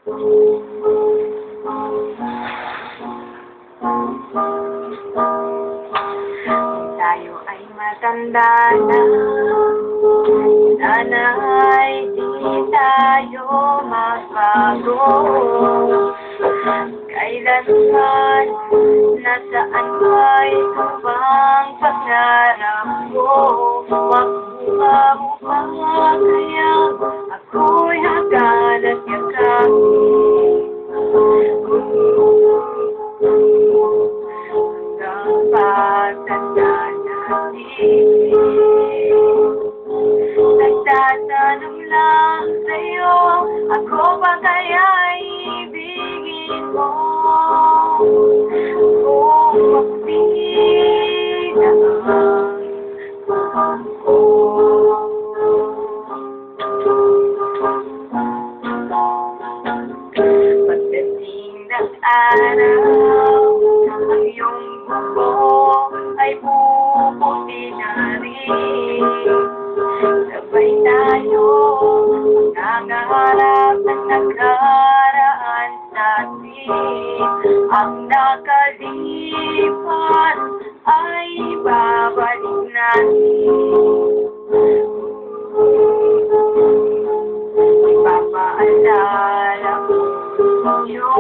Tayo ay matanda na, sana'y di tayo magbago. Kailanman, nasaan ba'y tubang pangarap ko? Makuha mo ba kaya ako'y hagad at yakapin? Hanggang pagtanda natin, nagtatanong lang sa'yo, ako ba kaya'y ibigin mo? Kung hindi na ako, pagdating ng araw, ang iyong buko ay puputi na rin. Sabay tayo nangangarap ng nakaraan sa atin. Ang nakalipas ay babalik natin. Ipapaalala ko sa'yo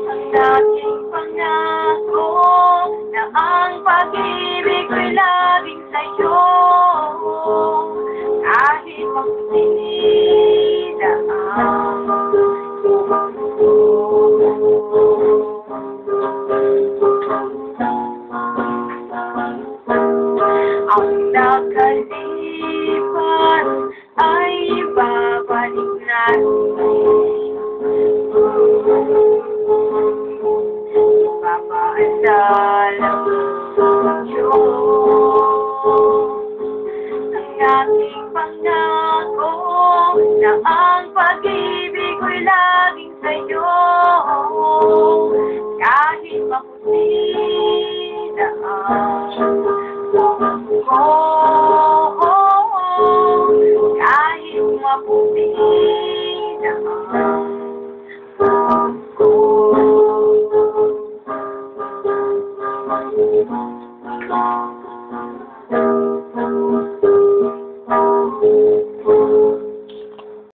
ang dating pangako na ang pag-ibig ko'y laging sa'yo. Kahit magsinila ang ang nakalipas ay babalik natin. Ipapaalala